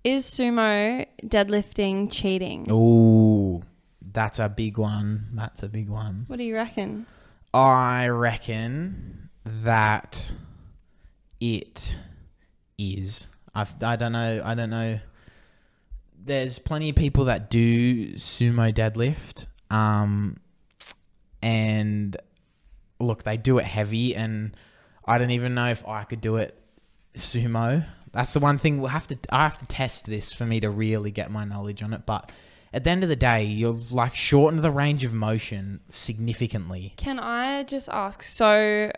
Is sumo deadlifting cheating? Oh, that's a big one. That's a big one. What do you reckon? I reckon that it is. I don't know. There's plenty of people that do sumo deadlift. And look, they do it heavy, and I don't even know if I could do it sumo. That's the one thing I have to test this for me to really get my knowledge on it. But at the end of the day, you've like shortened the range of motion significantly. Can I just ask? So,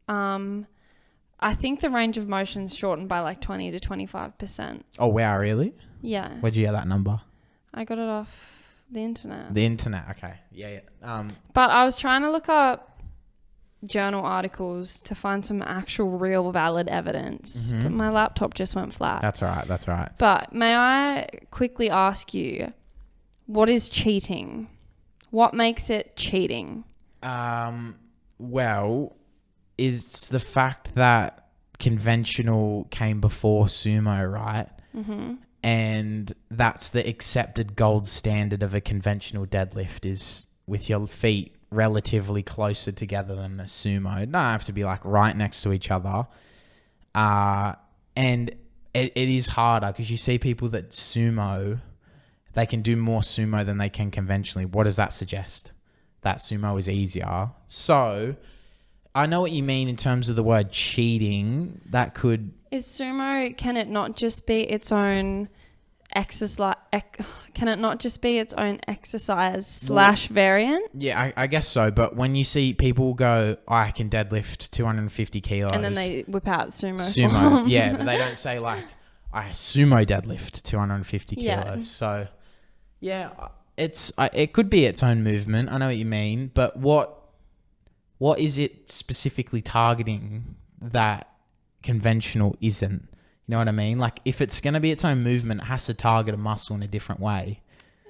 I think the range of motion's shortened by like 20 to 25%. Oh wow, really? Yeah. Where'd you get that number? I got it off the internet. The internet, okay. Yeah. But I was trying to look up journal articles to find some actual real valid evidence. But my laptop just went flat. That's all right. But may I quickly ask you, what is cheating? What makes it cheating? Well, it's the fact that conventional came before sumo, right? Mm-hmm. And that's the accepted gold standard of a conventional deadlift, is with your feet relatively closer together than a sumo. It don't have to be like right next to each other. And it is harder because you see people that sumo, they can do more sumo than they can conventionally. What does that suggest? That sumo is easier. So I know what you mean in terms of the word cheating. That could... Is sumo, can it not just be its own exercise? Can it not just be its own exercise / variant? Yeah, I guess so. But when you see people go, I can deadlift 250 kilos. And then they whip out sumo. Sumo, yeah. But they don't say like, I sumo deadlift 250 kilos. Yeah. So, yeah, it could be its own movement. I know what you mean. But what is it specifically targeting that conventional isn't? You know what I mean? Like, if it's going to be its own movement, it has to target a muscle in a different way.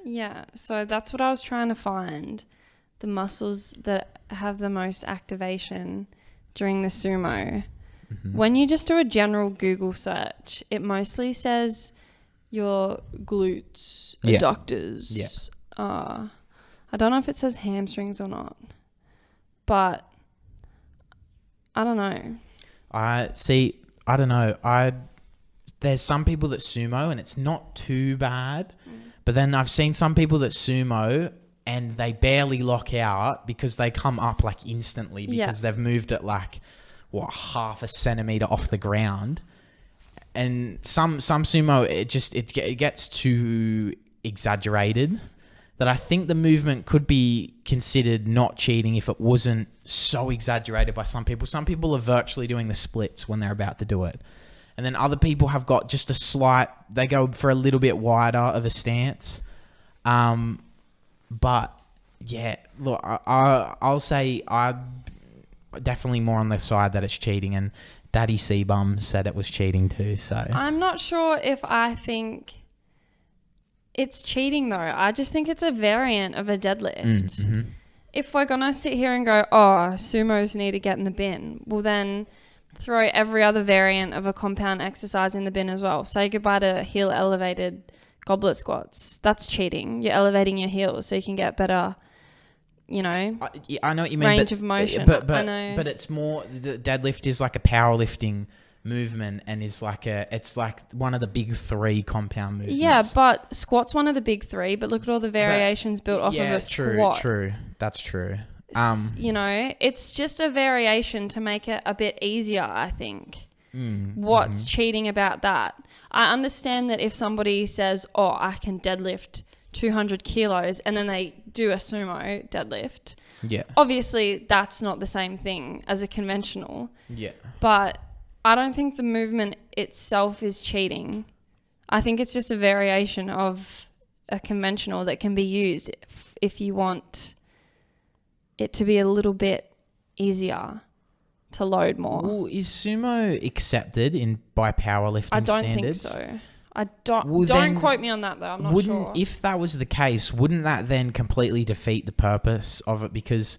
Yeah, so that's what I was trying to find. The muscles that have the most activation during the sumo. Mm-hmm. When you just do a general Google search, it mostly says your glutes, adductors. Yeah. I don't know if it says hamstrings or not, but I don't know. I don't know. There's some people that sumo and it's not too bad. But then I've seen some people that sumo and they barely lock out because they come up like instantly because they've moved it like, half a centimeter off the ground. And some sumo, it gets too exaggerated, that I think the movement could be considered not cheating if it wasn't so exaggerated by some people. Some people are virtually doing the splits when they're about to do it. And then other people have got just they go for a little bit wider of a stance. But yeah, look, I'll say I'm definitely more on the side that it's cheating, and Daddy C-Bum said it was cheating too. So I'm not sure if I think it's cheating though. I just think it's a variant of a deadlift. Mm-hmm. If we're going to sit here and go, sumos need to get in the bin, well then throw every other variant of a compound exercise in the bin as well. Say goodbye to heel elevated goblet squats. That's cheating. You're elevating your heels so you can get better, I know what you mean, range of motion. But it's more, the deadlift is like a powerlifting movement and is it's like one of the big three compound movements. Yeah, but squat's one of the big three, but look at all the variations built off of a squat. True. That's true. It's just a variation to make it a bit easier, I think. What's cheating about that? I understand that if somebody says, I can deadlift 200 kilos and then they do a sumo deadlift. Yeah. Obviously, that's not the same thing as a conventional. Yeah. But I don't think the movement itself is cheating. I think it's just a variation of a conventional that can be used if you want it to be a little bit easier to load more. Well, is sumo accepted by powerlifting standards? I don't think so. Don't quote me on that though. I'm not sure. If that was the case, wouldn't that then completely defeat the purpose of it? Because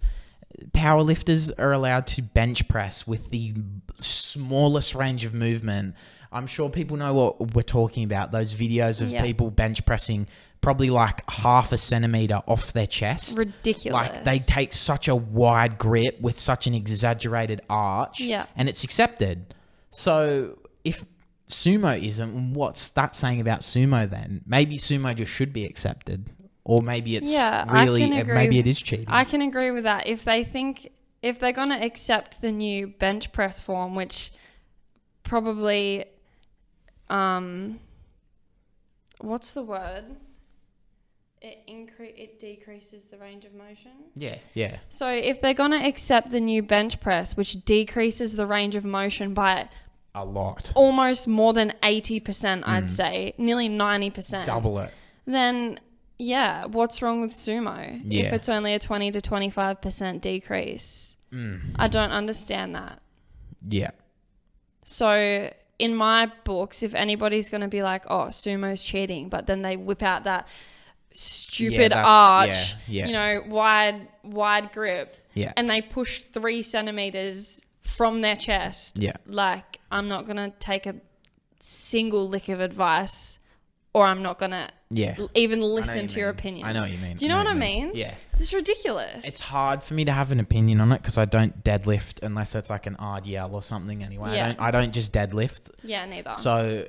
powerlifters are allowed to bench press with the smallest range of movement I'm sure people know what we're talking about. Those videos of people bench pressing probably like half a centimeter off their chest. Ridiculous. Like they take such a wide grip with such an exaggerated arch. Yeah. And it's accepted. So if sumo isn't, what's that saying about sumo then? Maybe sumo just should be accepted. Or maybe it's maybe it is cheating. I can agree with that. If they're going to accept the new bench press form, which probably, what's the word? It decreases the range of motion. Yeah. So if they're going to accept the new bench press, which decreases the range of motion by a lot, almost more than 80%, I'd say, nearly 90%. Double it. Then, yeah, what's wrong with sumo? Yeah. If it's only a 20 to 25% decrease. I don't understand that. Yeah. So in my books, if anybody's going to be like, oh, sumo's cheating, but then they whip out that stupid arch, you know, wide grip, and they push 3 centimeters from their chest. Yeah. Like, I'm not going to take a single lick of advice, or I'm not going to even listen to your opinion. I know what you mean. Do you know what I mean? Yeah. It's ridiculous. It's hard for me to have an opinion on it because I don't deadlift unless it's like an RDL or something anyway. Yeah. I don't just deadlift. Yeah, neither. So,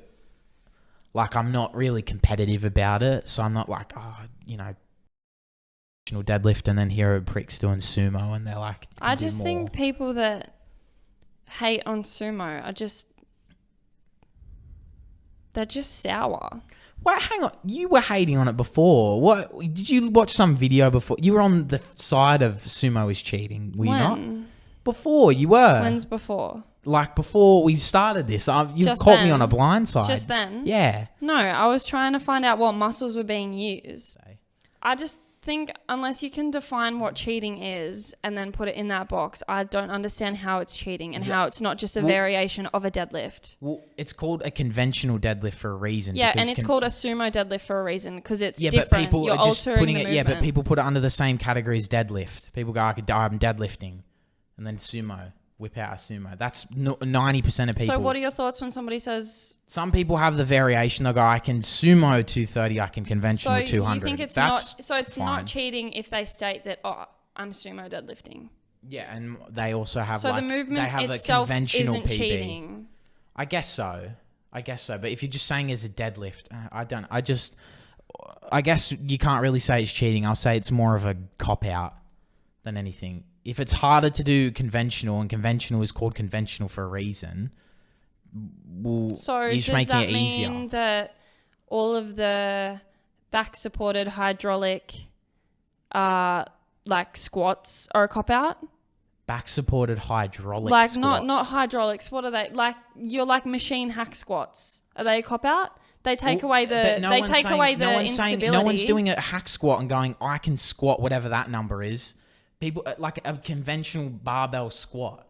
like, I'm not really competitive about it. So I'm not like, deadlift and then here are pricks doing sumo and they're like, I just think people that hate on sumo they're just sour. Wait, hang on. You were hating on it before. What did you watch some video before? You were on the side of sumo is cheating. Were you not? Before you were. When's before? Like before we started this. You've caught me on a blind side. Just then? Yeah. No, I was trying to find out what muscles were being used. I just think unless you can define what cheating is and then put it in that box, I don't understand how it's cheating and how it's not just a variation of a deadlift. Well, it's called a conventional deadlift for a reason. Yeah, and it's called a sumo deadlift for a reason because it's different. But people You're are just altering putting the it. movement. Yeah, but people put it under the same category as deadlift. People go, I'm deadlifting, and then sumo. Whip out a sumo. That's 90% of people. So what are your thoughts when somebody says... Some people have the variation. They'll go, I can sumo 230, I can conventional 200. So you think it's not cheating if they state that, I'm sumo deadlifting? Yeah, and they also have the movement itself isn't PB. Cheating. I guess so. But if you're just saying as a deadlift, I guess you can't really say it's cheating. I'll say it's more of a cop-out than anything. If it's harder to do conventional, and conventional is called conventional for a reason, you're just making it easier. So does that mean that all of the back-supported hydraulic like squats are a cop-out? Back-supported hydraulic squats? Not hydraulics. What are they? Like, you're like machine hack squats. Are they a cop-out? They take away the instability. No one's doing a hack squat and going, I can squat whatever that number is. People like a conventional barbell squat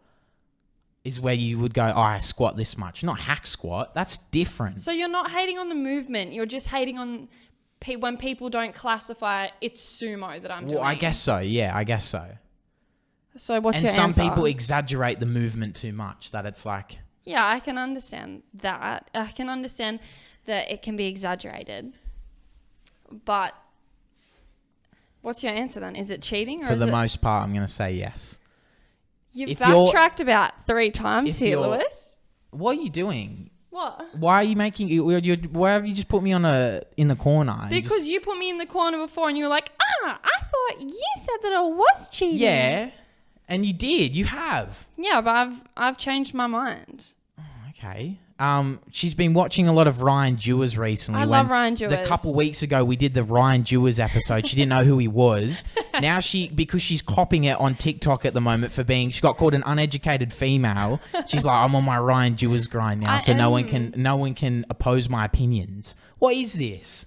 is where you would go, I squat this much. Not hack squat. That's different. So you're not hating on the movement. You're just hating on when people don't classify it's sumo that I'm doing. Well, I guess so. Yeah, I guess so. So what's your answer? And some people exaggerate the movement too much. That it's like... Yeah, I can understand that. I can understand that it can be exaggerated. But... What's your answer then? Is it cheating? Or For the most part, I'm going to say yes. You've backtracked about 3 times here, Lewis. What are you doing? What? Why are you making... Why have you just put me in the corner? Because you put me in the corner before and you were like, I thought you said that I was cheating. Yeah, and you did. You have. Yeah, but I've changed my mind. Oh, okay. She's been watching a lot of Ryan Dewars recently. I love Ryan Dewars. A couple weeks ago, we did the Ryan Dewars episode. She didn't know who he was. Now because she's copying it on TikTok at the moment for she got called an uneducated female. She's like, I'm on my Ryan Dewars grind now, no one can oppose my opinions. What is this?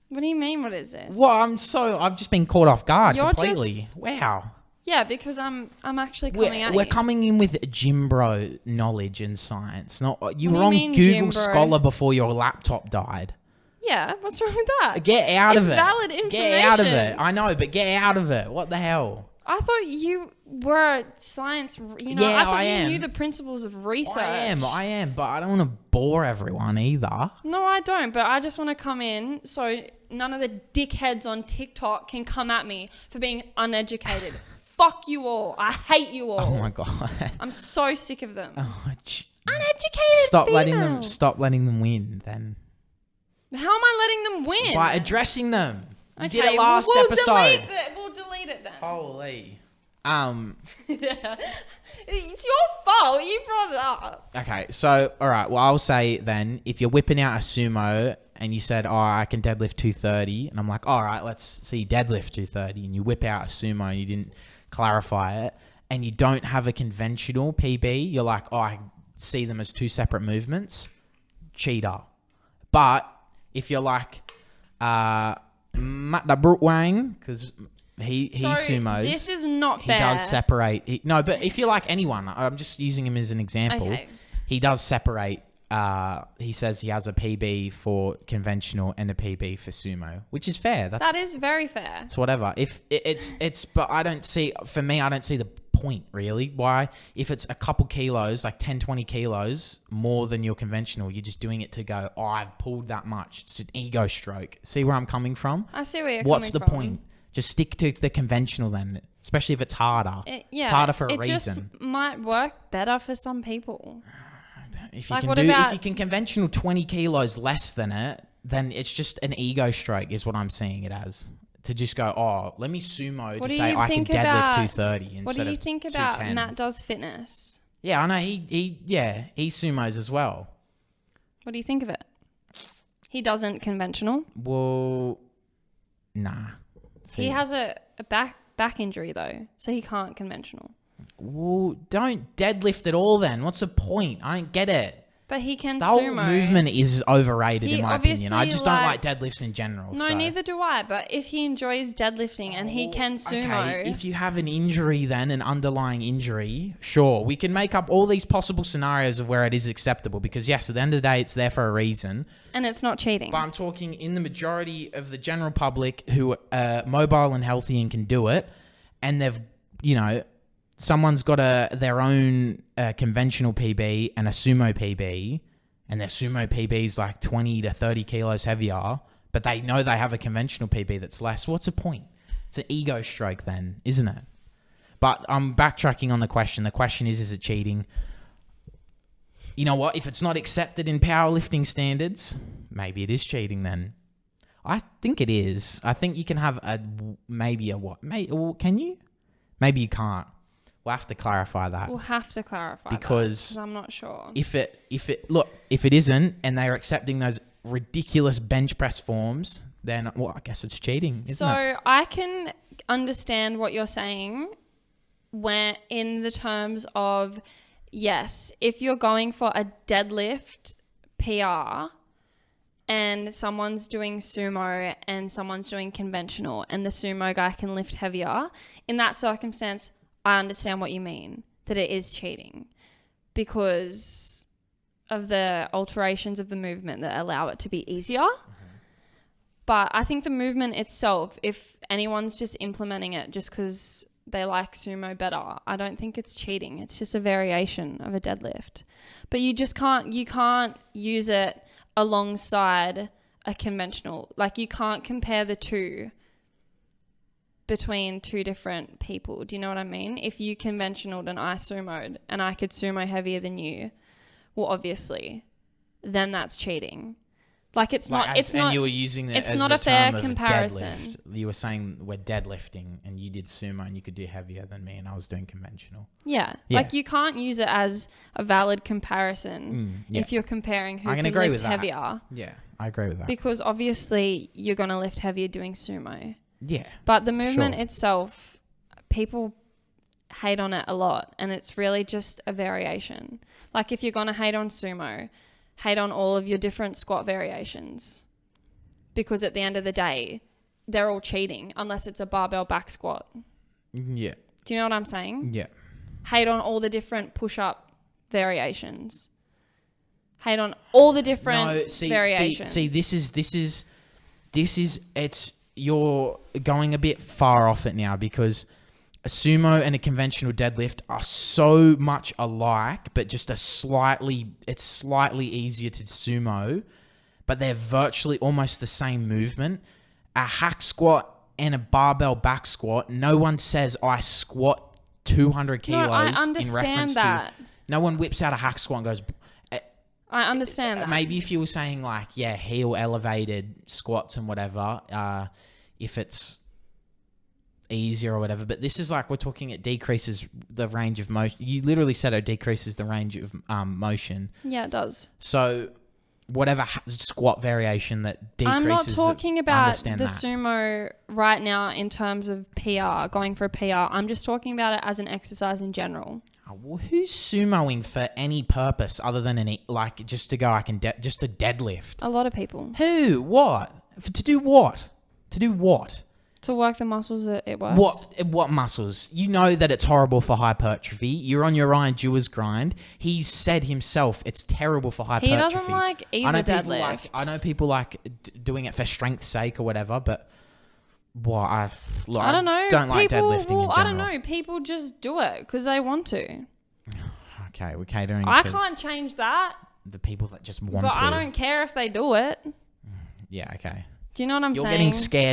What do you mean? What is this? Well, I've just been caught off guard completely. Wow. Yeah, because I'm actually coming at you. We're coming in with gym bro knowledge and science. You were on Google Scholar before your laptop died. Yeah, what's wrong with that? Get out of it. It's valid information. Get out of it. I know, but get out of it. What the hell? I thought you were science, Yeah, I thought I you am. knew the principles of research. I am, but I don't want to bore everyone either. No, I don't, but I just want to come in so none of the dickheads on TikTok can come at me for being uneducated. Fuck you all. I hate you all. Oh my God. I'm so sick of them. Oh, Uneducated females. Stop letting them win then. How am I letting them win? By addressing them. You did Okay, it last we'll episode. We'll delete it then. Holy. Yeah. It's your fault. You brought it up. Okay, so, all right. Well, I'll say then, if you're whipping out a sumo and you said, oh, I can deadlift 230, and I'm like, all right, let's see you deadlift 230, and you whip out a sumo and you didn't clarify it, and you don't have a conventional PB, you're like, oh, I see them as two separate movements, cheater. But if you're like, Matt da Brute Wang, because he sumos. This is not fair. He does separate. No, but if you're like anyone, I'm just using him as an example. Okay. He does separate. He says he has a PB for conventional and a PB for sumo, which is fair. That is very fair. It's whatever. If it's, but I don't see. For me, I don't see the point really. Why? If it's a couple kilos, like 10, 20 kilos more than your conventional, you're just doing it to go, oh, I've pulled that much. It's an ego stroke. See where I'm coming from? I see where you're What's coming the from. point? Just stick to the conventional then, especially if it's harder. It's harder for a reason. It just might work better for some people. If you Like, can what do, about- if you can conventional 20 kilos less than it, then it's just an ego stroke is what I'm seeing it as. To just go, oh, let me sumo What to do say you I can think deadlift about- 230 instead of 210. What do you think about Matt Does Fitness? Yeah, I know he sumos as well. What do you think of it? He doesn't conventional. Well, nah. He has a back injury though, so he can't conventional. Well, don't deadlift at all then. What's the point? I don't get it. But he can The whole sumo. movement is overrated He in my opinion. I obviously just don't like likes- deadlifts in general. No, so. neither do I. But if he enjoys deadlifting and he can sumo, Okay, if you have an injury then, an underlying injury, sure. We can make up all these possible scenarios of where it is acceptable because, yes, at the end of the day, it's there for a reason. and it's not cheating. But I'm talking in the majority of the general public who are mobile and healthy and can do it, and they've, someone's got their own conventional PB and a sumo PB, and their sumo PB is like 20 to 30 kilos heavier, but they know they have a conventional PB that's less. What's the point? It's an ego stroke then, isn't it? But I'm backtracking on the question. The question is it cheating? You know what? If it's not accepted in powerlifting standards, maybe it is cheating then. I think it is. I think you can have can you? Maybe you can't. We'll have to clarify that. We'll have to clarify Because I'm not sure. If it isn't, and they're accepting those ridiculous bench press forms, then I guess it's cheating, isn't it? I can understand what you're saying when in the terms of, yes, if you're going for a deadlift PR and someone's doing sumo and someone's doing conventional and the sumo guy can lift heavier, in that circumstance, I understand what you mean, that it is cheating because of the alterations of the movement that allow it to be easier. Mm-hmm. But I think the movement itself, if anyone's just implementing it just because they like sumo better, I don't think it's cheating. It's just a variation of a deadlift. But you can't use it alongside a conventional. Like, you can't compare the two between two different people. Do you know what I mean? If you conventionaled and I sumoed and I could sumo heavier than you, well, obviously, then that's cheating. Like, it's not. And you were using it it's as not a a fair term of comparison. deadlift. You were saying we're deadlifting, and you did sumo, and you could do heavier than me, and I was doing conventional. Yeah. Like, you can't use it as a valid comparison if you're comparing who can lift heavier. Yeah, I agree with that. Because obviously you're going to lift heavier doing sumo. Yeah. But the movement itself, people hate on it a lot, and it's really just a variation. Like, if you're going to hate on sumo, hate on all of your different squat variations, because at the end of the day, they're all cheating unless it's a barbell back squat. Yeah. Do you know what I'm saying? Yeah. Hate on all the different push-up variations. Hate on all the different variations. See, this is you're going a bit far off it now, because a sumo and a conventional deadlift are so much alike, but just it's slightly easier to sumo, but they're virtually almost the same movement. A hack squat and a barbell back squat, no one says I squat 200 kilos. No, I in understand reference that. to. No one whips out a hack squat and goes. I understand that. Maybe if you were saying like, yeah, heel elevated squats and whatever, if it's easier or whatever, but this is like, we're talking, it decreases the range of motion. You literally said it decreases the range of motion. Yeah, it does. So whatever squat variation that decreases. I'm not talking about the that. sumo right now in terms of PR, going for a PR. I'm just talking about it as an exercise in general. Oh, well, who's sumoing for any purpose other than like just to go, just a deadlift? A lot of people. Who? What? To do what? To do what? To work the muscles that it works. What muscles? You know that it's horrible for hypertrophy. You're on your Ryan Dewar's grind. He's said himself it's terrible for hypertrophy. He doesn't like either deadlift. I know people like doing it for strength's sake or whatever, but I don't know. Don't like deadlifting in general. I don't know. People just do it because they want to. Okay, we're catering I to can't change that. the people that just want But to. I don't care if they do it. Yeah, okay. Do you know what I'm saying? You're getting scared.